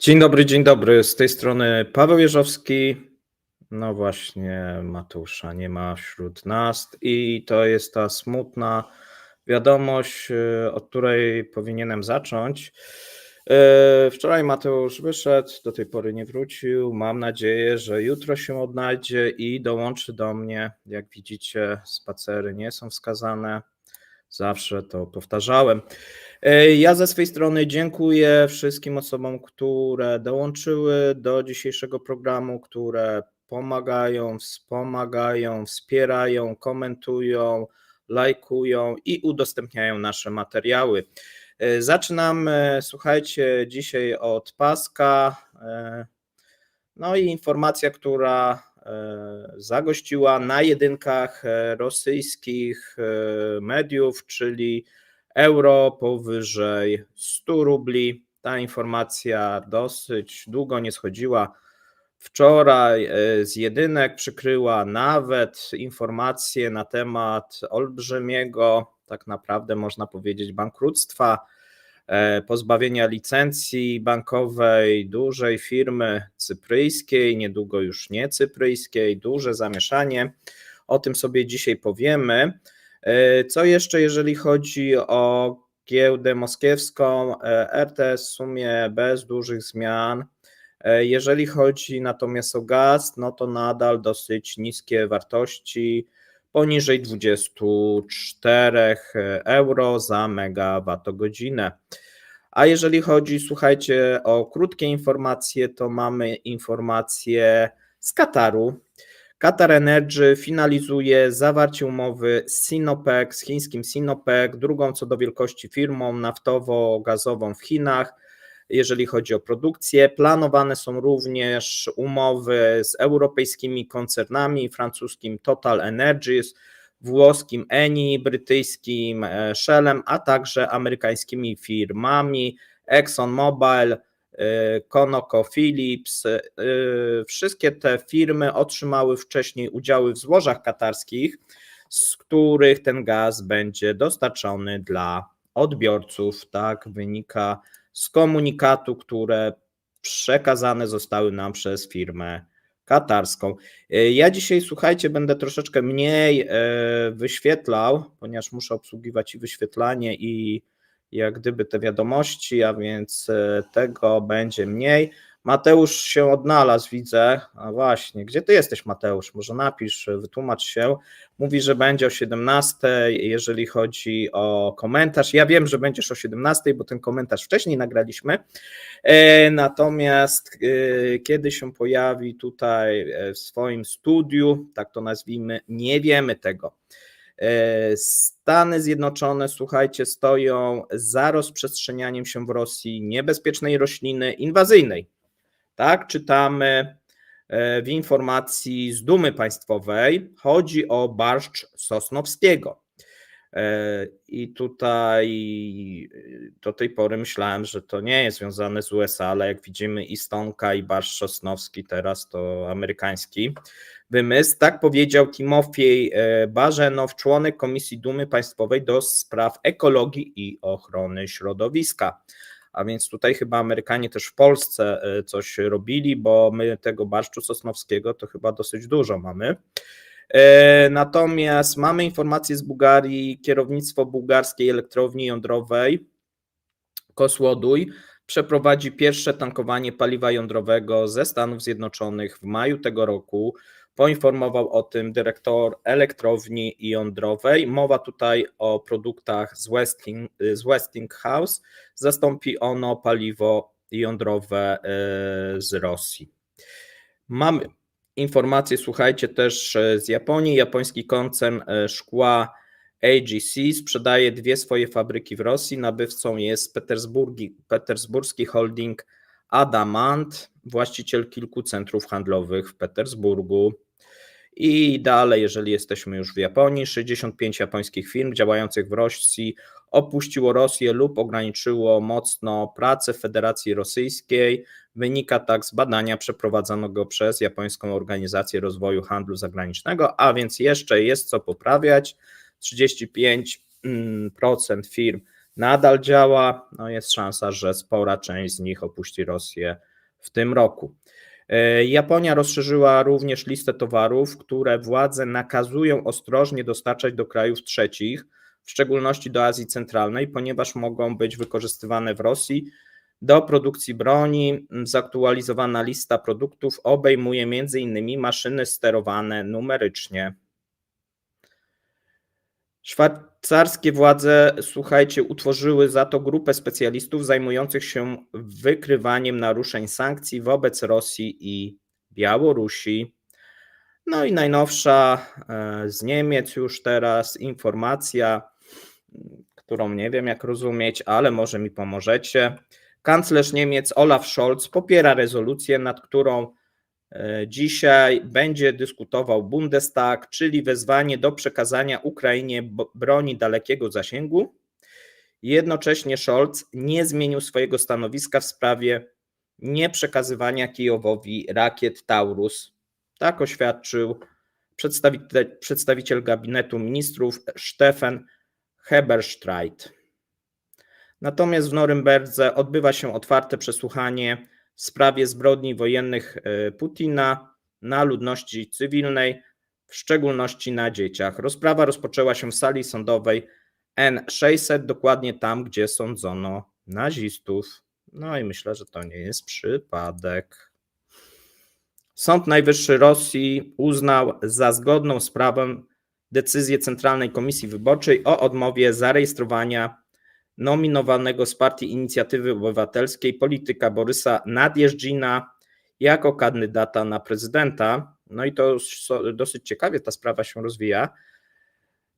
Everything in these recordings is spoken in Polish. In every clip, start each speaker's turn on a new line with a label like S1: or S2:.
S1: Dzień dobry. Z tej strony Paweł Jeżowski. No właśnie, Mateusza nie ma wśród nas i to jest ta smutna wiadomość, od której powinienem zacząć. Wczoraj Mateusz wyszedł, do tej pory nie wrócił. Mam nadzieję, że jutro się odnajdzie i dołączy do mnie. Jak widzicie, spacery nie są wskazane. Zawsze to powtarzałem. Ja ze swej strony dziękuję wszystkim osobom, które dołączyły do dzisiejszego programu, które pomagają, wspomagają, wspierają, komentują, lajkują i udostępniają nasze materiały. Zaczynamy, słuchajcie, dzisiaj od paska. No i informacja, która zagościła na jedynkach rosyjskich mediów, czyli euro powyżej 100 rubli. Ta informacja dosyć długo nie schodziła. Wczoraj z jedynek przykryła nawet informacje na temat olbrzymiego, tak naprawdę można powiedzieć, bankructwa, pozbawienia licencji bankowej dużej firmy cypryjskiej, niedługo już nie cypryjskiej, duże zamieszanie. O tym sobie dzisiaj powiemy. Co jeszcze, jeżeli chodzi o giełdę moskiewską? RTS w sumie bez dużych zmian. Jeżeli chodzi natomiast o gaz, no to nadal dosyć niskie wartości, poniżej 24 euro za megawattogodzinę. A jeżeli chodzi, słuchajcie, o krótkie informacje, to mamy informacje z Kataru. Qatar Energy finalizuje zawarcie umowy z Sinopec, z chińskim Sinopec, drugą co do wielkości firmą naftowo-gazową w Chinach. Jeżeli chodzi o produkcję, planowane są również umowy z europejskimi koncernami, francuskim Total Energies, włoskim Eni, brytyjskim Shellem, a także amerykańskimi firmami ExxonMobil, ConocoPhillips. Wszystkie te firmy otrzymały wcześniej udziały w złożach katarskich, z których ten gaz będzie dostarczony dla odbiorców. Tak wynika z komunikatu, które przekazane zostały nam przez firmę katarską. Ja dzisiaj, słuchajcie, będę troszeczkę mniej wyświetlał, ponieważ muszę obsługiwać i wyświetlanie, i jak gdyby te wiadomości, a więc tego będzie mniej. Mateusz się odnalazł, widzę. A właśnie, gdzie ty jesteś, Mateusz? Może napisz, wytłumacz się. Mówi, że będzie o 17, jeżeli chodzi o komentarz. Ja wiem, że będziesz o 17, bo ten komentarz wcześniej nagraliśmy. Natomiast kiedy się pojawi tutaj w swoim studiu, tak to nazwijmy, nie wiemy tego. Stany Zjednoczone, słuchajcie, stoją za rozprzestrzenianiem się w Rosji niebezpiecznej rośliny inwazyjnej. Tak, czytamy w informacji z Dumy Państwowej. Chodzi o barszcz sosnowskiego. I tutaj do tej pory myślałem, że to nie jest związane z USA, ale jak widzimy i stonka, i barszcz sosnowski teraz to amerykański wymysł. Tak powiedział Timofiej Barzenow, członek Komisji Dumy Państwowej do spraw ekologii i ochrony środowiska. A więc tutaj chyba Amerykanie też w Polsce coś robili, bo my tego barszczu sosnowskiego to chyba dosyć dużo mamy. Natomiast mamy informację z Bułgarii, kierownictwo bułgarskiej elektrowni jądrowej Kosłoduj przeprowadzi pierwsze tankowanie paliwa jądrowego ze Stanów Zjednoczonych w maju tego roku. Poinformował o tym dyrektor elektrowni jądrowej. Mowa tutaj o produktach z Westinghouse. Zastąpi ono paliwo jądrowe z Rosji. Mamy informacje, słuchajcie, też z Japonii. Japoński koncern szkła AGC sprzedaje 2 swoje fabryki w Rosji. Nabywcą jest petersburski holding Adamant, właściciel kilku centrów handlowych w Petersburgu. I dalej, jeżeli jesteśmy już w Japonii, 65 japońskich firm działających w Rosji opuściło Rosję lub ograniczyło mocno pracę w Federacji Rosyjskiej. Wynika tak z badania przeprowadzonego przez Japońską Organizację Rozwoju Handlu Zagranicznego, a więc jeszcze jest co poprawiać. 35% firm nadal działa. No jest szansa, że spora część z nich opuści Rosję w tym roku. Japonia rozszerzyła również listę towarów, które władze nakazują ostrożnie dostarczać do krajów trzecich, w szczególności do Azji Centralnej, ponieważ mogą być wykorzystywane w Rosji do produkcji broni. Zaktualizowana lista produktów obejmuje m.in. maszyny sterowane numerycznie. Szwajcarskie władze, słuchajcie, utworzyły za to grupę specjalistów zajmujących się wykrywaniem naruszeń sankcji wobec Rosji i Białorusi. No i najnowsza z Niemiec już teraz informacja, którą nie wiem jak rozumieć, ale może mi pomożecie. Kanclerz Niemiec Olaf Scholz popiera rezolucję, nad którą dzisiaj będzie dyskutował Bundestag, czyli wezwanie do przekazania Ukrainie broni dalekiego zasięgu. Jednocześnie Scholz nie zmienił swojego stanowiska w sprawie nieprzekazywania Kijowowi rakiet Taurus. Tak oświadczył przedstawiciel gabinetu ministrów Stefan Heberstreit. Natomiast w Norymberdze odbywa się otwarte przesłuchanie w sprawie zbrodni wojennych Putina na ludności cywilnej, w szczególności na dzieciach. Rozprawa rozpoczęła się w sali sądowej N600, dokładnie tam, gdzie sądzono nazistów. No i myślę, że to nie jest przypadek. Sąd Najwyższy Rosji uznał za zgodną sprawę decyzję Centralnej Komisji Wyborczej o odmowie zarejestrowania nominowanego z Partii Inicjatywy Obywatelskiej polityka Borysa Nadjeżdżina jako kandydata na prezydenta. No i to dosyć ciekawie ta sprawa się rozwija,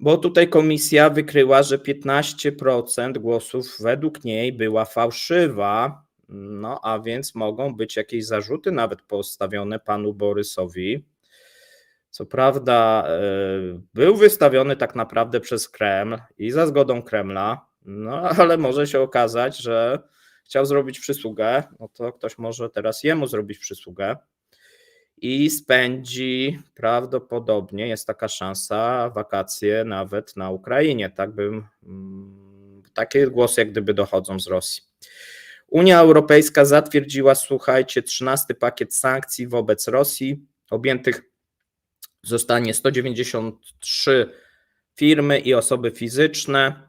S1: bo tutaj komisja wykryła, że 15% głosów według niej była fałszywa, no a więc mogą być jakieś zarzuty nawet postawione panu Borysowi. Co prawda był wystawiony tak naprawdę przez Kreml i za zgodą Kremla, no ale może się okazać, że chciał zrobić przysługę, no to ktoś może teraz jemu zrobić przysługę i spędzi prawdopodobnie, jest taka szansa, wakacje nawet na Ukrainie. Takie głosy jak gdyby dochodzą z Rosji. Unia Europejska zatwierdziła, słuchajcie, 13 pakiet sankcji wobec Rosji. Objętych zostanie 193 firmy i osoby fizyczne.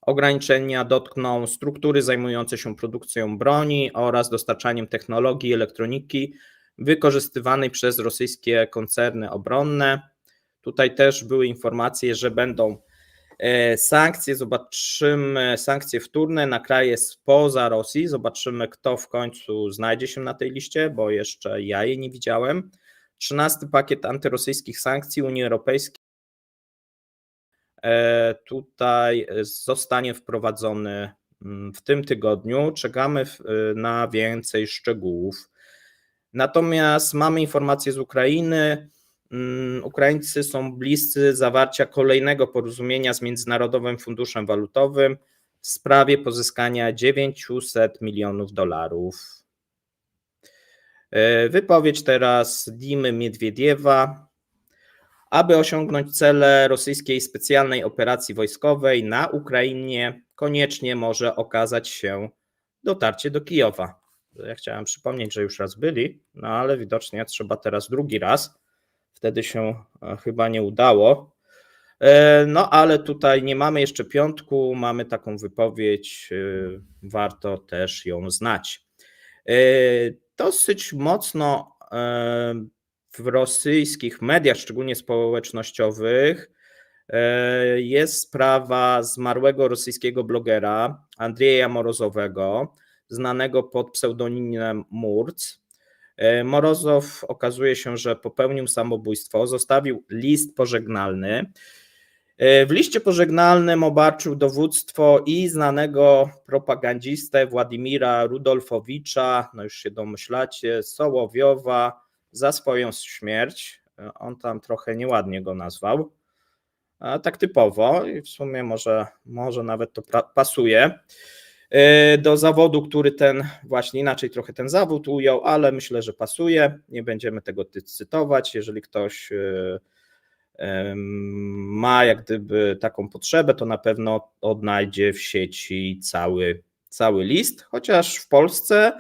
S1: Ograniczenia dotkną struktury zajmujące się produkcją broni oraz dostarczaniem technologii i elektroniki wykorzystywanej przez rosyjskie koncerny obronne. Tutaj też były informacje, że będą sankcje, zobaczymy, sankcje wtórne na kraje spoza Rosji. Zobaczymy, kto w końcu znajdzie się na tej liście, bo jeszcze ja jej nie widziałem. 13 pakiet antyrosyjskich sankcji Unii Europejskiej tutaj zostanie wprowadzony w tym tygodniu. Czekamy na więcej szczegółów. Natomiast mamy informacje z Ukrainy. Ukraińcy są bliscy zawarcia kolejnego porozumienia z Międzynarodowym Funduszem Walutowym w sprawie pozyskania $900 milionów. Wypowiedź teraz Dimy Miedwiediewa. Aby osiągnąć cele rosyjskiej specjalnej operacji wojskowej na Ukrainie, koniecznie może okazać się dotarcie do Kijowa. Ja chciałem przypomnieć, że już raz byli, no ale widocznie trzeba teraz drugi raz. Wtedy się chyba nie udało. No ale tutaj nie mamy jeszcze piątku, mamy taką wypowiedź, warto też ją znać. Dosyć mocno w rosyjskich mediach, szczególnie społecznościowych, jest sprawa zmarłego rosyjskiego blogera Andrzeja Morozowego, znanego pod pseudonimem Murc. Morozow okazuje się, że popełnił samobójstwo, zostawił list pożegnalny. W liście pożegnalnym obarczył dowództwo i znanego propagandzistę Władimira Rudolfowicza, no już się domyślacie, Sołowiowa, za swoją śmierć. On tam trochę nieładnie go nazwał, tak typowo i w sumie może nawet to pasuje do zawodu, który ten właśnie inaczej trochę ten zawód ujął, ale myślę, że pasuje. Nie będziemy tego cytować. Jeżeli ktoś ma jak gdyby taką potrzebę, to na pewno odnajdzie w sieci cały list, chociaż w Polsce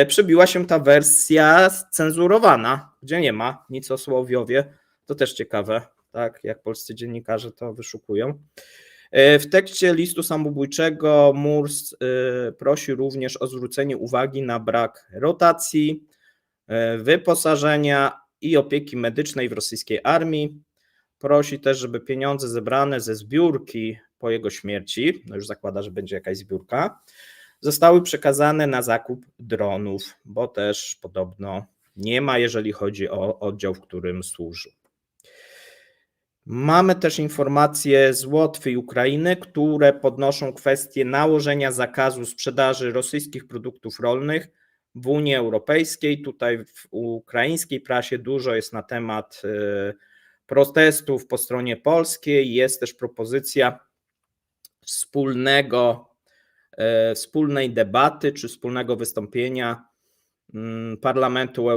S1: przybiła się ta wersja scenzurowana, gdzie nie ma nic o Słowiowie. To też ciekawe, tak, jak polscy dziennikarze to wyszukują. W tekście listu samobójczego Murs prosi również o zwrócenie uwagi na brak rotacji, wyposażenia i opieki medycznej w rosyjskiej armii. Prosi też, żeby pieniądze zebrane ze zbiórki po jego śmierci, no już zakłada, że będzie jakaś zbiórka, zostały przekazane na zakup dronów, bo też podobno nie ma, jeżeli chodzi o oddział, w którym służył. Mamy też informacje z Łotwy i Ukrainy, które podnoszą kwestię nałożenia zakazu sprzedaży rosyjskich produktów rolnych w Unii Europejskiej. Tutaj w ukraińskiej prasie dużo jest na temat protestów po stronie polskiej. Jest też propozycja wspólnej debaty czy wspólnego wystąpienia Parlamentu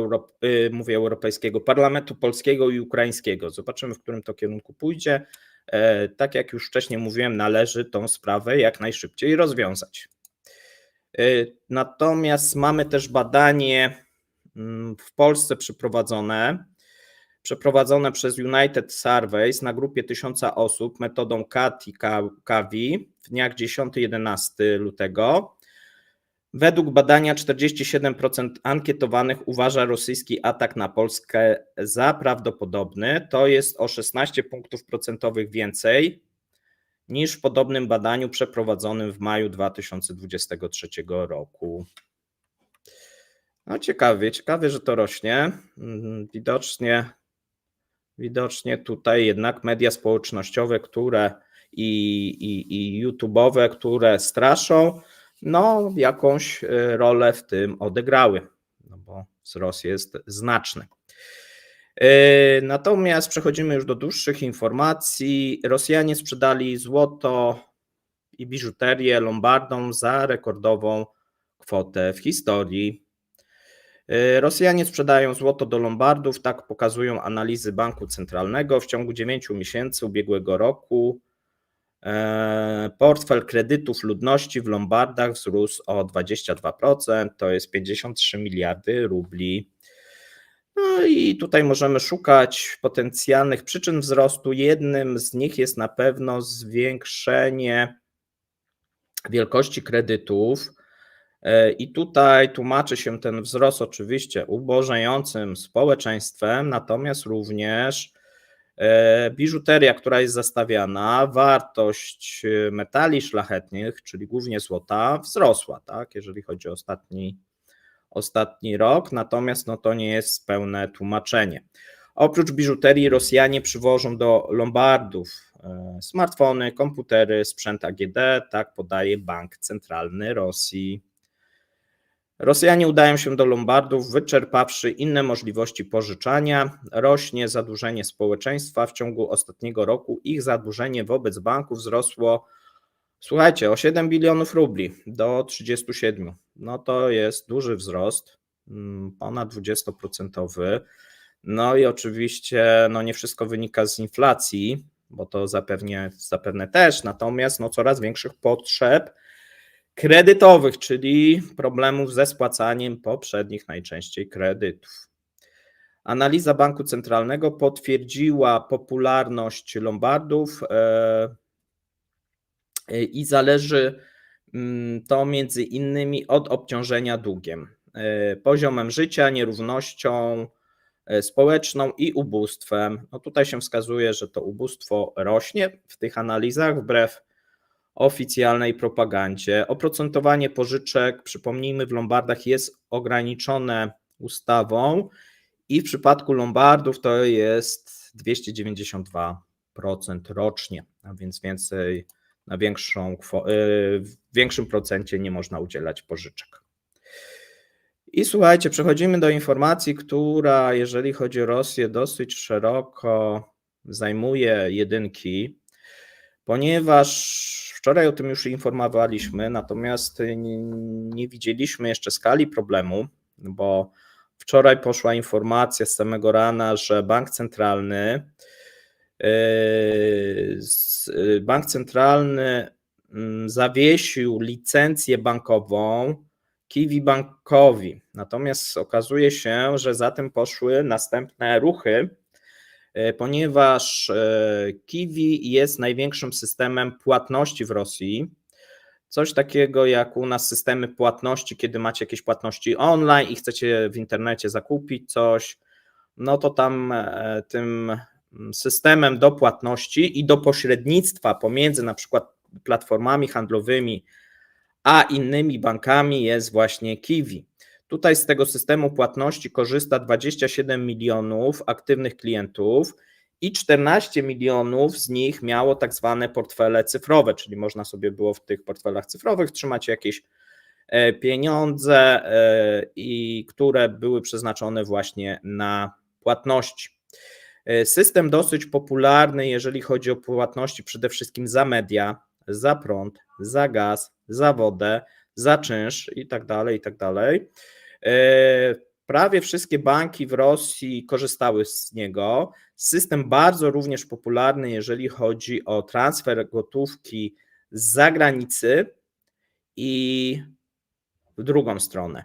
S1: Europejskiego, Parlamentu Polskiego i Ukraińskiego. Zobaczymy, w którym to kierunku pójdzie. Tak jak już wcześniej mówiłem, należy tą sprawę jak najszybciej rozwiązać. Natomiast mamy też badanie w Polsce przeprowadzone przez United Surveys na grupie 1000 osób metodą CAVI w dniach 10-11 lutego. Według badania 47% ankietowanych uważa rosyjski atak na Polskę za prawdopodobny. To jest o 16 punktów procentowych więcej niż w podobnym badaniu przeprowadzonym w maju 2023 roku. No ciekawie, że to rośnie. Widocznie tutaj jednak media społecznościowe, które i YouTube'owe, które straszą, no jakąś rolę w tym odegrały, no bo wzrost jest znaczny. Natomiast przechodzimy już do dłuższych informacji. Rosjanie sprzedali złoto i biżuterię lombardom za rekordową kwotę w historii. Rosjanie sprzedają złoto do lombardów, tak pokazują analizy Banku Centralnego. W ciągu 9 miesięcy ubiegłego roku portfel kredytów ludności w lombardach wzrósł o 22%, to jest 53 miliardy rubli. No i tutaj możemy szukać potencjalnych przyczyn wzrostu. Jednym z nich jest na pewno zwiększenie wielkości kredytów. I tutaj tłumaczy się ten wzrost oczywiście ubożejącym społeczeństwem, natomiast również biżuteria, która jest zastawiana, wartość metali szlachetnych, czyli głównie złota, wzrosła, tak, jeżeli chodzi o ostatni rok, natomiast no to nie jest pełne tłumaczenie. Oprócz biżuterii Rosjanie przywożą do lombardów smartfony, komputery, sprzęt AGD, tak podaje Bank Centralny Rosji. Rosjanie udają się do lombardów, wyczerpawszy inne możliwości pożyczania. Rośnie zadłużenie społeczeństwa. W ciągu ostatniego roku ich zadłużenie wobec banków wzrosło, słuchajcie, o 7 bilionów rubli do 37. No to jest duży wzrost, ponad 20%. No i oczywiście no nie wszystko wynika z inflacji, bo to zapewne też, natomiast no coraz większych potrzeb kredytowych, czyli problemów ze spłacaniem poprzednich najczęściej kredytów. Analiza Banku Centralnego potwierdziła popularność lombardów i zależy to między innymi od obciążenia długiem, poziomem życia, nierównością społeczną i ubóstwem. No tutaj się wskazuje, że to ubóstwo rośnie w tych analizach wbrew oficjalnej propagandzie. Oprocentowanie pożyczek, przypomnijmy, w lombardach jest ograniczone ustawą i w przypadku lombardów to jest 292% rocznie, a więc więcej, w większym procencie nie można udzielać pożyczek. I słuchajcie, przechodzimy do informacji, która, jeżeli chodzi o Rosję, dosyć szeroko zajmuje jedynki, ponieważ wczoraj o tym już informowaliśmy, natomiast nie widzieliśmy jeszcze skali problemu, bo wczoraj poszła informacja z samego rana, że Bank Centralny zawiesił licencję bankową Kiwi Bankowi. Natomiast okazuje się, że za tym poszły następne ruchy, ponieważ Kiwi jest największym systemem płatności w Rosji. Coś takiego jak u nas systemy płatności, kiedy macie jakieś płatności online i chcecie w internecie zakupić coś, no to tam tym systemem do płatności i do pośrednictwa pomiędzy na przykład platformami handlowymi a innymi bankami jest właśnie Kiwi. Tutaj z tego systemu płatności korzysta 27 milionów aktywnych klientów i 14 milionów z nich miało tak zwane portfele cyfrowe, czyli można sobie było w tych portfelach cyfrowych trzymać jakieś pieniądze, i które były przeznaczone właśnie na płatności. System dosyć popularny, jeżeli chodzi o płatności, przede wszystkim za media, za prąd, za gaz, za wodę, za czynsz i tak dalej, i tak dalej. Prawie wszystkie banki w Rosji korzystały z niego. System bardzo również popularny, jeżeli chodzi o transfer gotówki z zagranicy i w drugą stronę.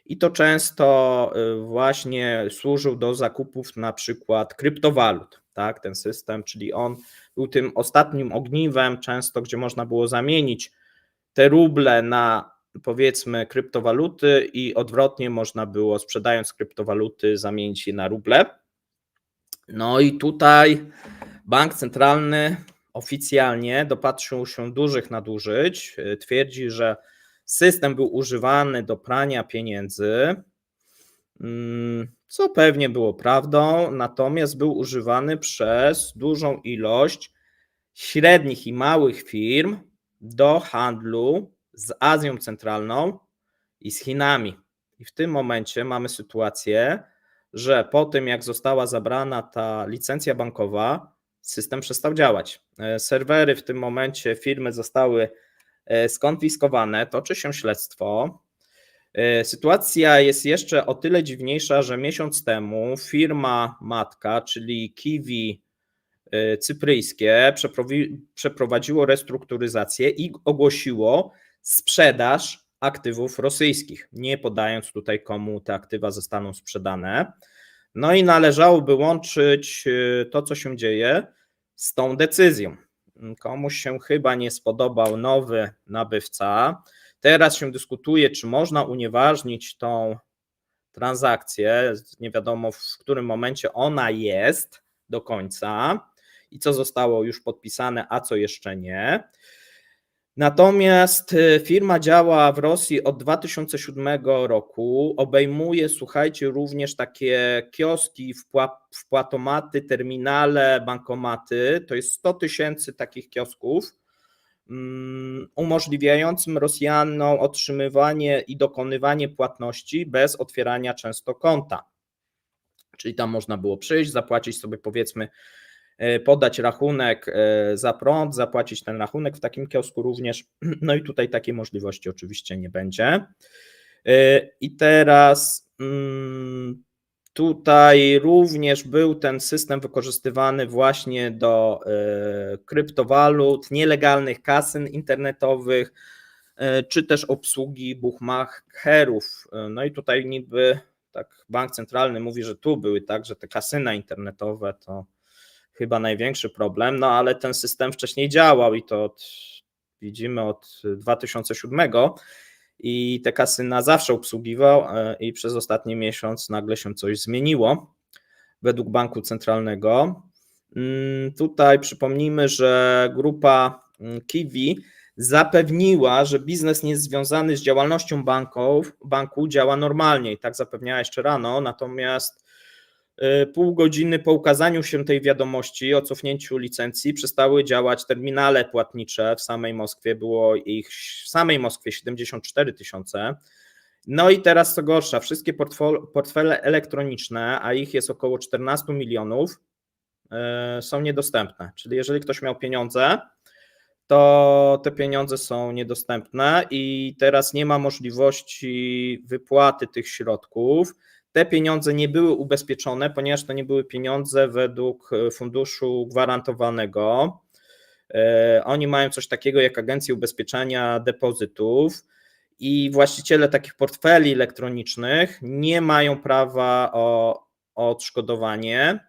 S1: I to często właśnie służył do zakupów na przykład kryptowalut, tak, ten system, czyli on był tym ostatnim ogniwem często, gdzie można było zamienić te ruble na powiedzmy kryptowaluty i odwrotnie można było sprzedając kryptowaluty zamienić je na ruble. No i tutaj bank centralny oficjalnie dopatrzył się dużych nadużyć, twierdzi, że system był używany do prania pieniędzy, co pewnie było prawdą, natomiast był używany przez dużą ilość średnich i małych firm do handlu z Azją Centralną i z Chinami. I w tym momencie mamy sytuację, że po tym jak została zabrana ta licencja bankowa, system przestał działać. Serwery w tym momencie firmy zostały skonfiskowane, toczy się śledztwo. Sytuacja jest jeszcze o tyle dziwniejsza, że miesiąc temu firma matka, czyli Kiwi cypryjskie, przeprowadziło restrukturyzację i ogłosiło sprzedaż aktywów rosyjskich, nie podając tutaj, komu te aktywa zostaną sprzedane. No i należałoby łączyć to, co się dzieje, z tą decyzją. Komuś się chyba nie spodobał nowy nabywca. Teraz się dyskutuje, czy można unieważnić tą transakcję. Nie wiadomo, w którym momencie ona jest do końca i co zostało już podpisane, a co jeszcze nie. Natomiast firma działa w Rosji od 2007 roku, obejmuje, słuchajcie, również takie kioski, wpłatomaty, terminale, bankomaty, to jest 100 000 takich kiosków, umożliwiającym Rosjanom otrzymywanie i dokonywanie płatności bez otwierania często konta. Czyli tam można było przyjść, zapłacić sobie powiedzmy, podać rachunek za prąd, zapłacić ten rachunek w takim kiosku również. No i tutaj takiej możliwości oczywiście nie będzie. I teraz tutaj również był ten system wykorzystywany właśnie do kryptowalut, nielegalnych kasyn internetowych, czy też obsługi buchmacherów. No i tutaj niby tak bank centralny mówi, że tu były także te kasyna internetowe, to chyba największy problem, no ale ten system wcześniej działał i to widzimy od 2007 i te kasyna zawsze obsługiwał i przez ostatni miesiąc nagle się coś zmieniło według banku centralnego. Tutaj przypomnijmy, że grupa Kiwi zapewniła, że biznes niezwiązany z działalnością banku działa normalnie i tak zapewniała jeszcze rano, natomiast pół godziny po ukazaniu się tej wiadomości o cofnięciu licencji przestały działać terminale płatnicze w samej Moskwie, było ich w samej Moskwie 74 000. No i teraz co gorsza, wszystkie portfele elektroniczne, a ich jest około 14 milionów, są niedostępne, czyli jeżeli ktoś miał pieniądze, to te pieniądze są niedostępne i teraz nie ma możliwości wypłaty tych środków. Te pieniądze nie były ubezpieczone, ponieważ to nie były pieniądze według funduszu gwarantowanego. Oni mają coś takiego jak Agencja Ubezpieczenia Depozytów i właściciele takich portfeli elektronicznych nie mają prawa o odszkodowanie,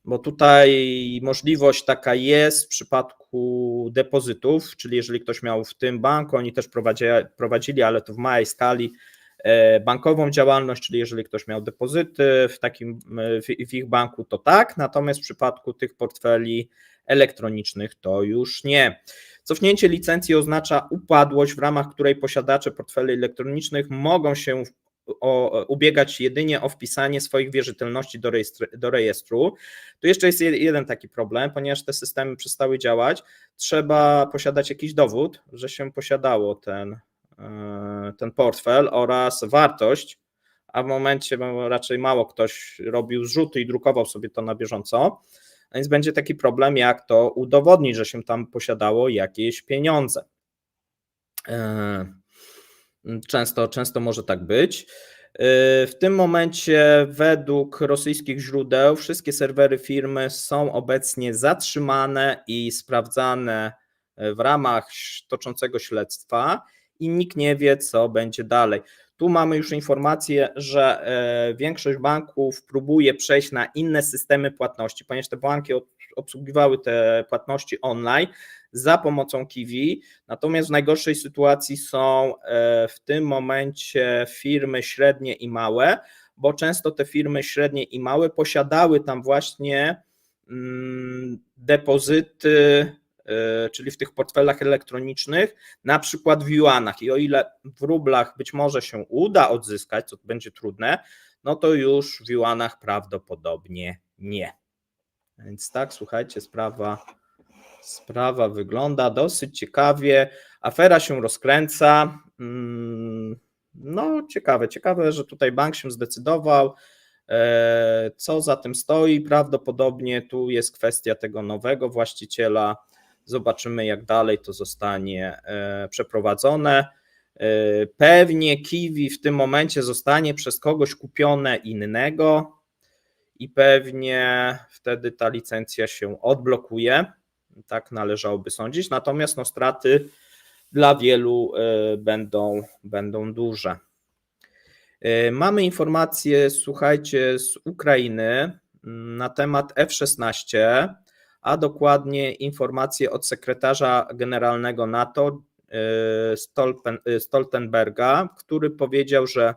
S1: bo tutaj możliwość taka jest w przypadku depozytów, czyli jeżeli ktoś miał w tym banku, oni też prowadzili, ale to w małej skali, bankową działalność, czyli jeżeli ktoś miał depozyty w ich banku, to tak, natomiast w przypadku tych portfeli elektronicznych to już nie. Cofnięcie licencji oznacza upadłość, w ramach której posiadacze portfeli elektronicznych mogą się ubiegać jedynie o wpisanie swoich wierzytelności do rejestru. Tu jeszcze jest jeden taki problem, ponieważ te systemy przestały działać, trzeba posiadać jakiś dowód, że się posiadało ten portfel oraz wartość, a w momencie raczej mało ktoś robił zrzuty i drukował sobie to na bieżąco, więc będzie taki problem, jak to udowodnić, że się tam posiadało jakieś pieniądze. Często może tak być. W tym momencie według rosyjskich źródeł wszystkie serwery firmy są obecnie zatrzymane i sprawdzane w ramach toczącego śledztwa i nikt nie wie, co będzie dalej. Tu mamy już informację, że większość banków próbuje przejść na inne systemy płatności, ponieważ te banki obsługiwały te płatności online za pomocą Qiwi, natomiast w najgorszej sytuacji są w tym momencie firmy średnie i małe, bo często te firmy średnie i małe posiadały tam właśnie depozyty, czyli w tych portfelach elektronicznych, na przykład w juanach, i o ile w rublach być może się uda odzyskać, co będzie trudne, no to już w juanach prawdopodobnie nie. Więc tak, słuchajcie, sprawa wygląda dosyć ciekawie, afera się rozkręca, no ciekawe, że tutaj bank się zdecydował, co za tym stoi, prawdopodobnie tu jest kwestia tego nowego właściciela, zobaczymy jak dalej to zostanie przeprowadzone, pewnie Qiwi w tym momencie zostanie przez kogoś kupione innego i pewnie wtedy ta licencja się odblokuje, tak należałoby sądzić, natomiast no, straty dla wielu będą duże. Mamy informacje, słuchajcie, z Ukrainy na temat F-16, a dokładnie informacje od sekretarza generalnego NATO Stoltenberga, który powiedział, że,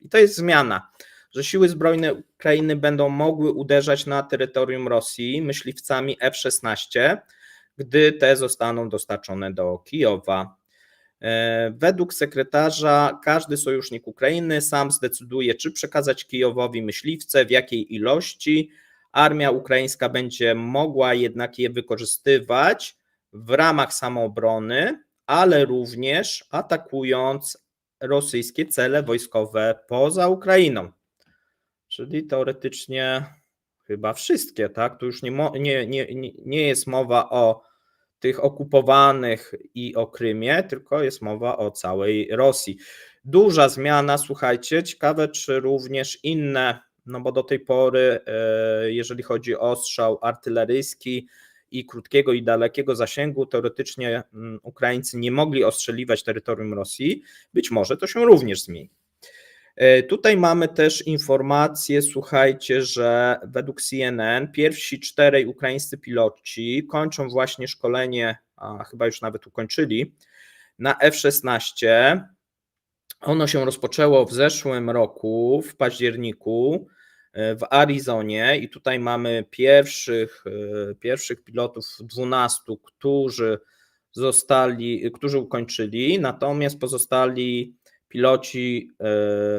S1: i to jest zmiana, że siły zbrojne Ukrainy będą mogły uderzać na terytorium Rosji myśliwcami F-16, gdy te zostaną dostarczone do Kijowa. Według sekretarza każdy sojusznik Ukrainy sam zdecyduje, czy przekazać Kijowowi myśliwce, w jakiej ilości. Armia ukraińska będzie mogła jednak je wykorzystywać w ramach samoobrony, ale również atakując rosyjskie cele wojskowe poza Ukrainą. Czyli teoretycznie chyba wszystkie, tak? Tu już nie jest mowa o tych okupowanych i o Krymie, tylko jest mowa o całej Rosji. Duża zmiana, słuchajcie, ciekawe czy również inne, no bo do tej pory, jeżeli chodzi o ostrzał artyleryjski i krótkiego i dalekiego zasięgu, teoretycznie Ukraińcy nie mogli ostrzeliwać terytorium Rosji, być może to się również zmieni. Tutaj mamy też informację, słuchajcie, że według CNN pierwsi 4 ukraińscy piloci kończą właśnie szkolenie, a chyba już nawet ukończyli, na F-16. Ono się rozpoczęło w zeszłym roku, w październiku, w Arizonie i tutaj mamy pierwszych pilotów 12, którzy ukończyli, natomiast pozostali piloci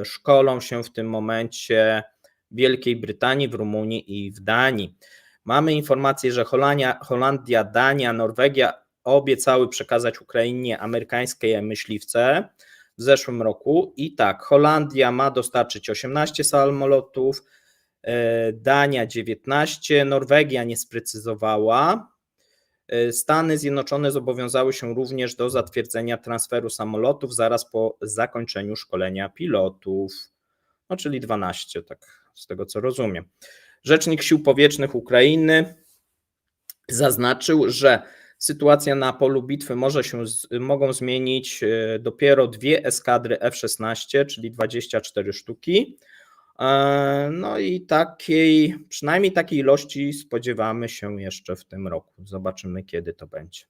S1: szkolą się w tym momencie w Wielkiej Brytanii, w Rumunii i w Danii. Mamy informację, że Holandia, Dania, Norwegia obiecały przekazać Ukrainie amerykańskie myśliwce w zeszłym roku i tak, Holandia ma dostarczyć 18 samolotów, Dania 19, Norwegia nie sprecyzowała. Stany Zjednoczone zobowiązały się również do zatwierdzenia transferu samolotów zaraz po zakończeniu szkolenia pilotów, no czyli 12, tak z tego co rozumiem. Rzecznik Sił Powietrznych Ukrainy zaznaczył, że sytuacja na polu bitwy mogą zmienić dopiero 2 eskadry F-16, czyli 24 sztuki. No i przynajmniej takiej ilości spodziewamy się jeszcze w tym roku. Zobaczymy, kiedy to będzie.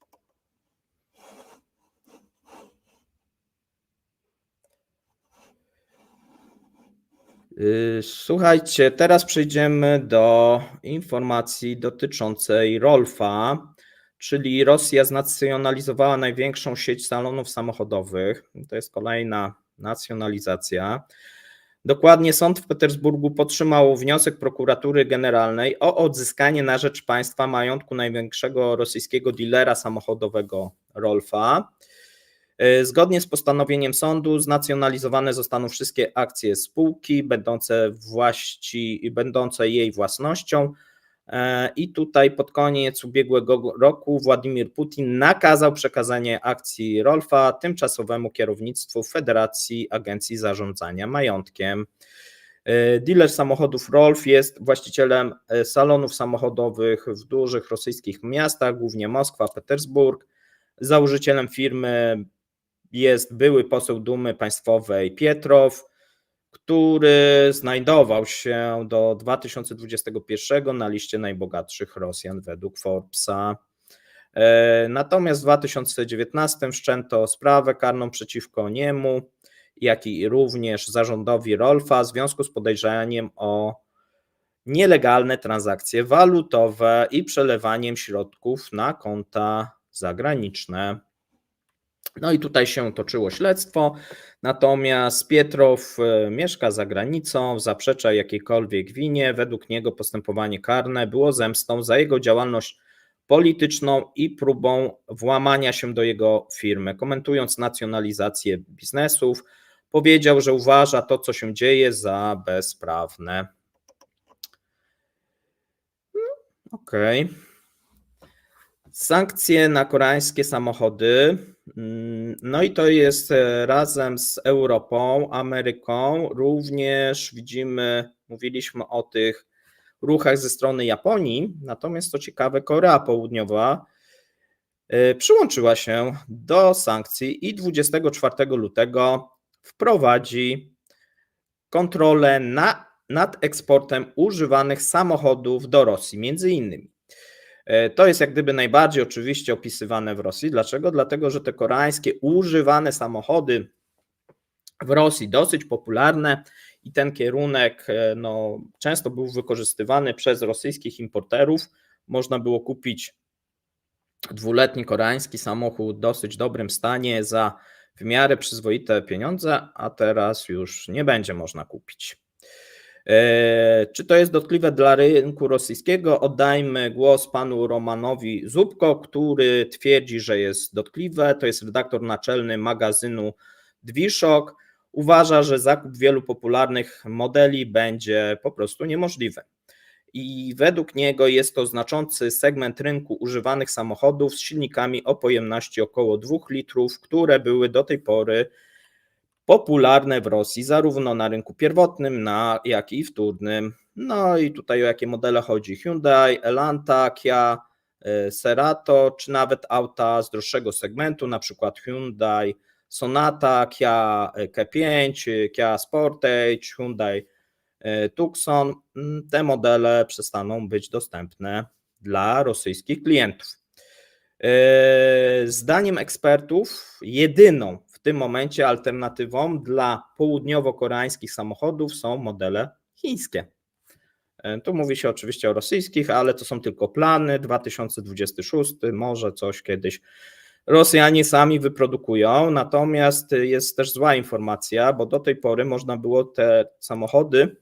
S1: Słuchajcie, teraz przejdziemy do informacji dotyczącej Rolfa, czyli Rosja znacjonalizowała największą sieć salonów samochodowych. To jest kolejna nacjonalizacja. Dokładnie sąd w Petersburgu podtrzymał wniosek prokuratury generalnej o odzyskanie na rzecz państwa majątku największego rosyjskiego dealera samochodowego Rolfa. Zgodnie z postanowieniem sądu znacjonalizowane zostaną wszystkie akcje spółki będące jej własnością. I tutaj pod koniec ubiegłego roku Władimir Putin nakazał przekazanie akcji Rolfa tymczasowemu kierownictwu Federacji Agencji Zarządzania Majątkiem. Dealer samochodów Rolf jest właścicielem salonów samochodowych w dużych rosyjskich miastach, głównie Moskwa, Petersburg. Założycielem firmy jest były poseł Dumy Państwowej Pietrow, który znajdował się do 2021 na liście najbogatszych Rosjan według Forbesa. Natomiast w 2019 wszczęto sprawę karną przeciwko niemu, jak i również zarządowi Rolfa w związku z podejrzeniem o nielegalne transakcje walutowe i przelewaniem środków na konta zagraniczne. No i tutaj się toczyło śledztwo, natomiast Pietrow mieszka za granicą, zaprzecza jakiejkolwiek winie. Według niego postępowanie karne było zemstą za jego działalność polityczną i próbą włamania się do jego firmy. Komentując nacjonalizację biznesów, powiedział, że uważa to, co się dzieje, za bezprawne. Okej. Sankcje na koreańskie samochody. No i to jest razem z Europą, Ameryką. Również mówiliśmy o tych ruchach ze strony Japonii, natomiast co ciekawe, Korea Południowa przyłączyła się do sankcji i 24 lutego wprowadzi kontrolę nad eksportem używanych samochodów do Rosji, między innymi. To jest jak gdyby najbardziej oczywiście opisywane w Rosji. Dlaczego? Dlatego, że te koreańskie używane samochody w Rosji dosyć popularne i ten kierunek często był wykorzystywany przez rosyjskich importerów. Można było kupić dwuletni koreański samochód w dosyć dobrym stanie za w miarę przyzwoite pieniądze, a teraz już nie będzie można kupić. Czy to jest dotkliwe dla rynku rosyjskiego? Oddajmy głos panu Romanowi Zupko, który twierdzi, że jest dotkliwe. To jest redaktor naczelny magazynu Dwiszok. Uważa, że zakup wielu popularnych modeli będzie po prostu niemożliwy. I według niego jest to znaczący segment rynku używanych samochodów z silnikami o pojemności około 2 litrów, które były do tej pory popularne w Rosji, zarówno na rynku pierwotnym, jak i wtórnym. No i tutaj o jakie modele chodzi? Hyundai, Elanta, Kia, Cerato, czy nawet auta z droższego segmentu, na przykład Hyundai Sonata, Kia K5, Kia Sportage, Hyundai Tucson. Te modele przestaną być dostępne dla rosyjskich klientów. Zdaniem ekspertów jedyną w tym momencie alternatywą dla południowo-koreańskich samochodów są modele chińskie. Tu mówi się oczywiście o rosyjskich, ale to są tylko plany. 2026, może coś kiedyś Rosjanie sami wyprodukują. Natomiast jest też zła informacja, bo do tej pory można było te samochody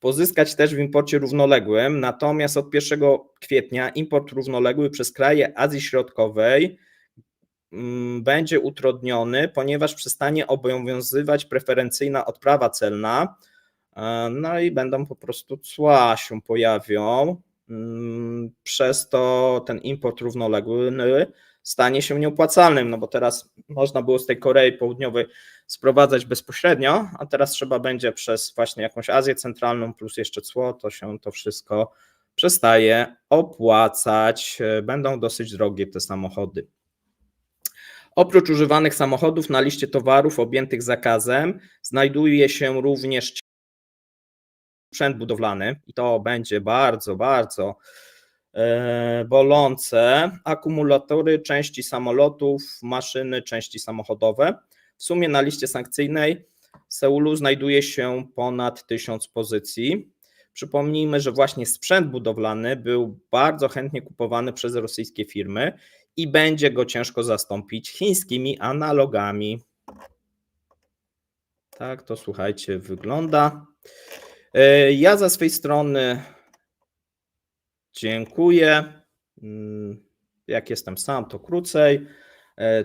S1: pozyskać też w imporcie równoległym, natomiast od 1 kwietnia import równoległy przez kraje Azji Środkowej będzie utrudniony, ponieważ przestanie obowiązywać preferencyjna odprawa celna, no i będą po prostu cła się pojawią, przez to ten import równoległy stanie się nieopłacalnym, no bo teraz można było z tej Korei Południowej sprowadzać bezpośrednio, a teraz trzeba będzie przez właśnie jakąś Azję Centralną plus jeszcze cło, to się to wszystko przestaje opłacać, będą dosyć drogie te samochody. Oprócz używanych samochodów na liście towarów objętych zakazem znajduje się również sprzęt budowlany i to będzie bardzo, bardzo bolące, akumulatory, części samolotów, maszyny, części samochodowe. W sumie na liście sankcyjnej Seulu znajduje się ponad 1000 pozycji. Przypomnijmy, że właśnie sprzęt budowlany był bardzo chętnie kupowany przez rosyjskie firmy i będzie go ciężko zastąpić chińskimi analogami. Tak to, słuchajcie, wygląda. Ja ze swej strony dziękuję. Jak jestem sam, to krócej.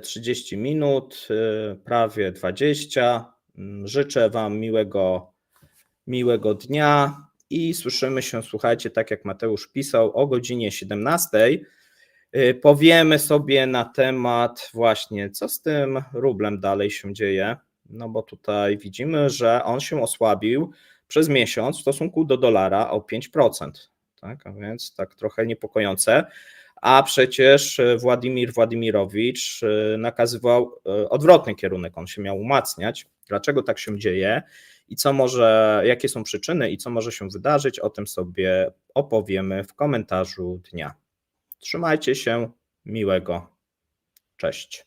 S1: 30 minut, prawie 20. Życzę Wam miłego dnia i słyszymy się, słuchajcie, tak jak Mateusz pisał, o godzinie 17. Powiemy sobie na temat właśnie, co z tym rublem dalej się dzieje, no bo tutaj widzimy, że on się osłabił przez miesiąc w stosunku do dolara o 5%, tak, a więc tak trochę niepokojące, a przecież Władimir Władimirowicz nakazywał odwrotny kierunek, on się miał umacniać. Dlaczego tak się dzieje i jakie są przyczyny i co może się wydarzyć, o tym sobie opowiemy w komentarzu dnia. Trzymajcie się, miłego, cześć.